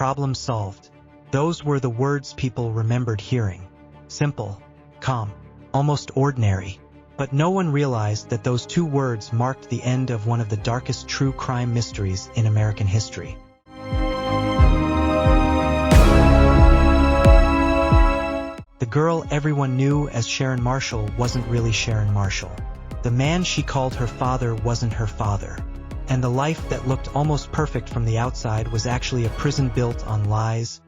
Problem solved. Those were the words people remembered hearing. Simple, calm, almost ordinary. But no one realized that those two words marked the end of one of the darkest true crime mysteries in American history. The girl everyone knew as Sharon Marshall wasn't really Sharon Marshall. The man she called her father wasn't her father. And the life that looked almost perfect from the outside was actually a prison built on lies,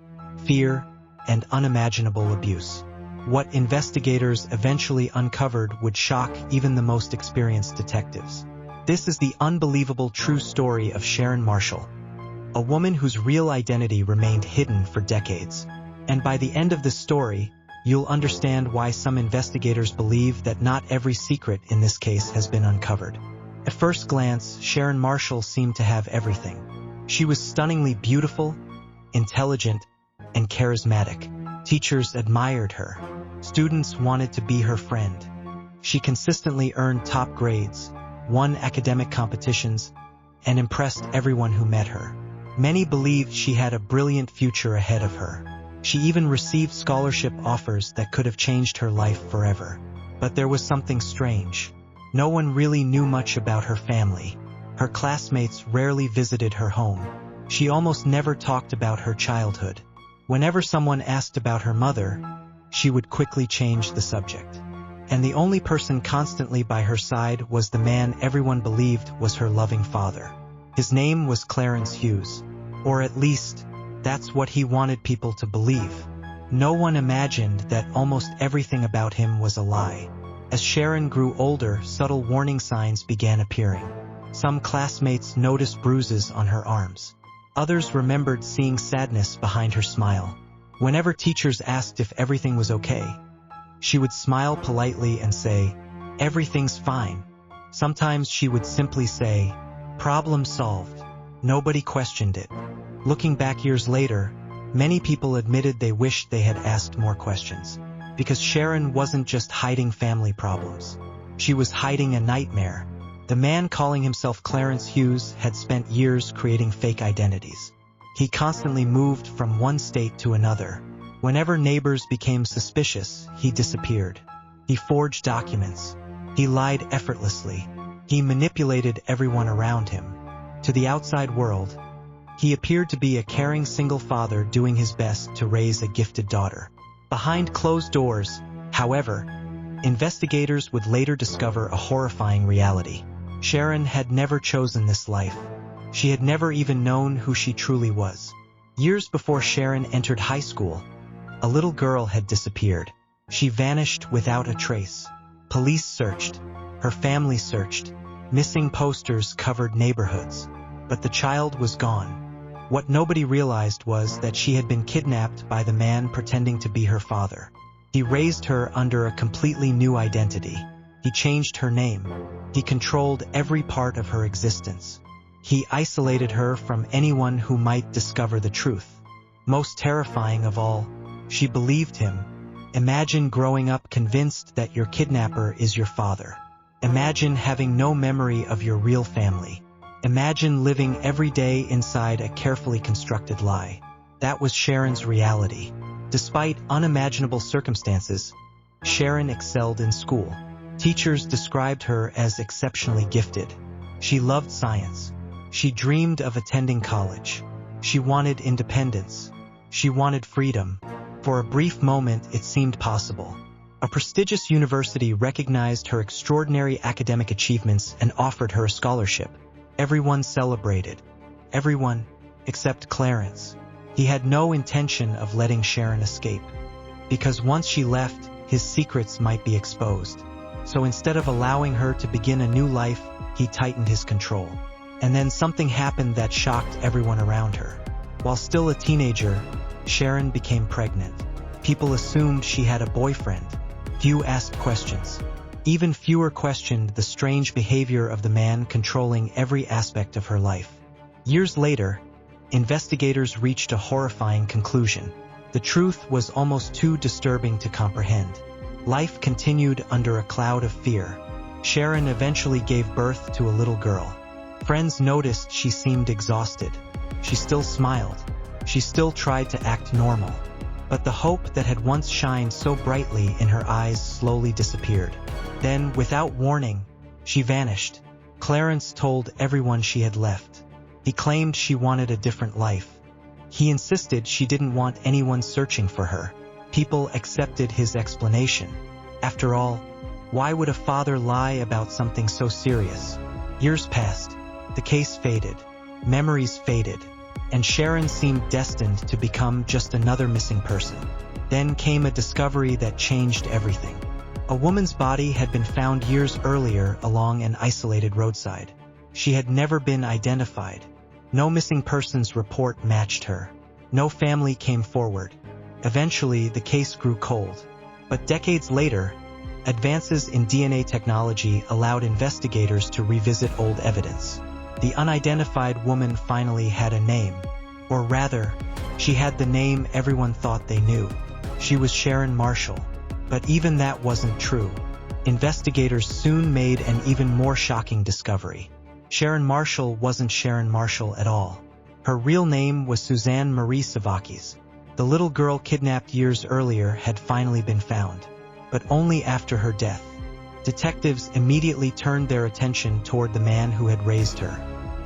fear, and unimaginable abuse. What investigators eventually uncovered would shock even the most experienced detectives. This is the unbelievable true story of Sharon Marshall, a woman whose real identity remained hidden for decades. And by the end of this story, you'll understand why some investigators believe that not every secret in this case has been uncovered. At first glance, Sharon Marshall seemed to have everything. She was stunningly beautiful, intelligent, and charismatic. Teachers admired her. Students wanted to be her friend. She consistently earned top grades, won academic competitions, and impressed everyone who met her. Many believed she had a brilliant future ahead of her. She even received scholarship offers that could have changed her life forever. But there was something strange. No one really knew much about her family. Her classmates rarely visited her home. She almost never talked about her childhood. Whenever someone asked about her mother, she would quickly change the subject. And the only person constantly by her side was the man everyone believed was her loving father. His name was Clarence Hughes. Or at least, that's what he wanted people to believe. No one imagined that almost everything about him was a lie. As Sharon grew older, subtle warning signs began appearing. Some classmates noticed bruises on her arms. Others remembered seeing sadness behind her smile. Whenever teachers asked if everything was okay, she would smile politely and say, "Everything's fine." Sometimes she would simply say, "Problem solved." Nobody questioned it. Looking back years later, many people admitted they wished they had asked more questions. Because Sharon wasn't just hiding family problems. She was hiding a nightmare. The man calling himself Clarence Hughes had spent years creating fake identities. He constantly moved from one state to another. Whenever neighbors became suspicious, he disappeared. He forged documents. He lied effortlessly. He manipulated everyone around him. To the outside world, he appeared to be a caring single father doing his best to raise a gifted daughter. Behind closed doors, however, investigators would later discover a horrifying reality. Sharon had never chosen this life. She had never even known who she truly was. Years before Sharon entered high school, a little girl had disappeared. She vanished without a trace. Police searched. Her family searched. Missing posters covered neighborhoods. But the child was gone. What nobody realized was that she had been kidnapped by the man pretending to be her father. He raised her under a completely new identity. He changed her name. He controlled every part of her existence. He isolated her from anyone who might discover the truth. Most terrifying of all, she believed him. Imagine growing up convinced that your kidnapper is your father. Imagine having no memory of your real family. Imagine living every day inside a carefully constructed lie. That was Sharon's reality. Despite unimaginable circumstances, Sharon excelled in school. Teachers described her as exceptionally gifted. She loved science. She dreamed of attending college. She wanted independence. She wanted freedom. For a brief moment, it seemed possible. A prestigious university recognized her extraordinary academic achievements and offered her a scholarship. Everyone celebrated. Everyone, except Clarence. He had no intention of letting Sharon escape. Because once she left, his secrets might be exposed. So instead of allowing her to begin a new life, he tightened his control. And then something happened that shocked everyone around her. While still a teenager, Sharon became pregnant. People assumed she had a boyfriend. Few asked questions. Even fewer questioned the strange behavior of the man controlling every aspect of her life. Years later, investigators reached a horrifying conclusion. The truth was almost too disturbing to comprehend. Life continued under a cloud of fear. Sharon eventually gave birth to a little girl. Friends noticed she seemed exhausted. She still smiled. She still tried to act normal. But the hope that had once shined so brightly in her eyes slowly disappeared. Then, without warning, she vanished. Clarence told everyone she had left. He claimed she wanted a different life. He insisted she didn't want anyone searching for her. People accepted his explanation. After all, why would a father lie about something so serious? Years passed. The case faded. Memories faded. And Sharon seemed destined to become just another missing person. Then came a discovery that changed everything. A woman's body had been found years earlier along an isolated roadside. She had never been identified. No missing persons report matched her. No family came forward. Eventually, the case grew cold. But decades later, advances in DNA technology allowed investigators to revisit old evidence. The unidentified woman finally had a name. Or rather, she had the name everyone thought they knew. She was Sharon Marshall. But even that wasn't true. Investigators soon made an even more shocking discovery. Sharon Marshall wasn't Sharon Marshall at all. Her real name was Suzanne Marie Sevakis. The little girl kidnapped years earlier had finally been found. But only after her death. Detectives immediately turned their attention toward the man who had raised her.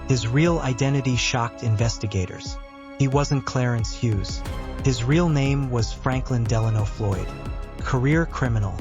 His real identity shocked investigators. He wasn't Clarence Hughes. His real name was Franklin Delano Floyd. A career criminal,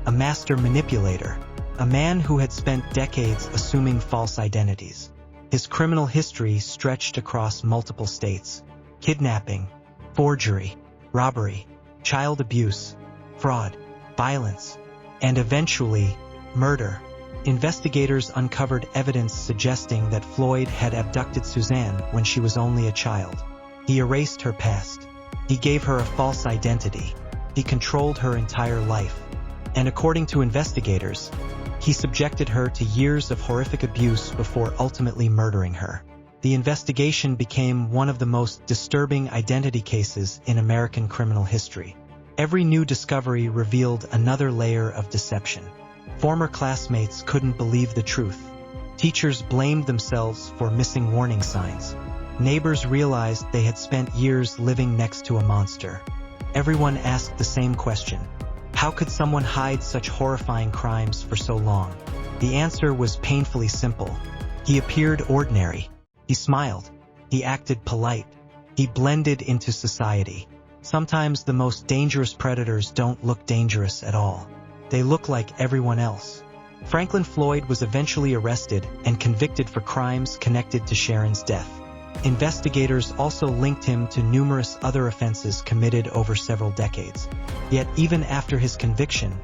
a master manipulator, a man who had spent decades assuming false identities. His criminal history stretched across multiple states: kidnapping, forgery, robbery, child abuse, fraud, violence, and eventually, murder. Investigators uncovered evidence suggesting that Floyd had abducted Suzanne when she was only a child. He erased her past. He gave her a false identity. He controlled her entire life. And according to investigators, he subjected her to years of horrific abuse before ultimately murdering her. The investigation became one of the most disturbing identity cases in American criminal history. Every new discovery revealed another layer of deception. Former classmates couldn't believe the truth. Teachers blamed themselves for missing warning signs. Neighbors realized they had spent years living next to a monster. Everyone asked the same question: how could someone hide such horrifying crimes for so long? The answer was painfully simple. He appeared ordinary. He smiled. He acted polite. He blended into society. Sometimes the most dangerous predators don't look dangerous at all. They look like everyone else. Franklin Floyd was eventually arrested and convicted for crimes connected to Sharon's death. Investigators also linked him to numerous other offenses committed over several decades. Yet even after his conviction,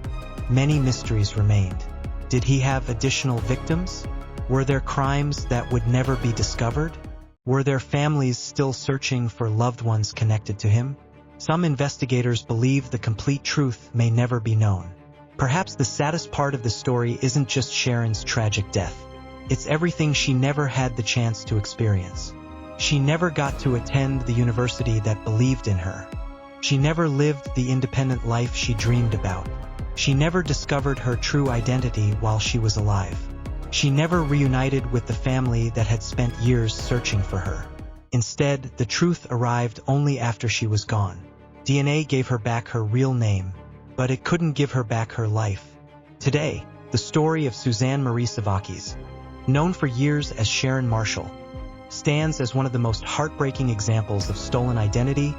many mysteries remained. Did he have additional victims? Were there crimes that would never be discovered? Were there families still searching for loved ones connected to him? Some investigators believe the complete truth may never be known. Perhaps the saddest part of the story isn't just Sharon's tragic death. It's everything she never had the chance to experience. She never got to attend the university that believed in her. She never lived the independent life she dreamed about. She never discovered her true identity while she was alive. She never reunited with the family that had spent years searching for her. Instead, the truth arrived only after she was gone. DNA gave her back her real name, but it couldn't give her back her life. Today, the story of Suzanne Marie Sevakis, known for years as Sharon Marshall, stands as one of the most heartbreaking examples of stolen identity,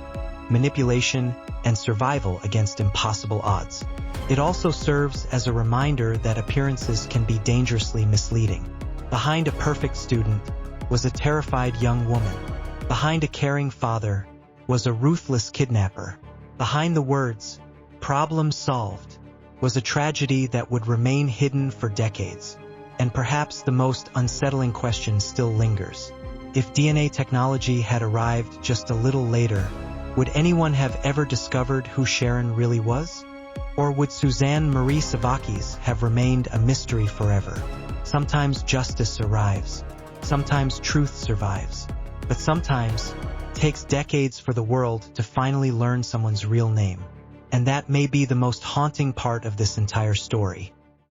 manipulation, and survival against impossible odds. It also serves as a reminder that appearances can be dangerously misleading. Behind a perfect student was a terrified young woman. Behind a caring father was a ruthless kidnapper. Behind the words, "problem solved," was a tragedy that would remain hidden for decades. And perhaps the most unsettling question still lingers. If DNA technology had arrived just a little later, would anyone have ever discovered who Sharon really was? Or would Suzanne Marie Sevakis have remained a mystery forever? Sometimes justice arrives. Sometimes truth survives. But sometimes it takes decades for the world to finally learn someone's real name. And that may be the most haunting part of this entire story.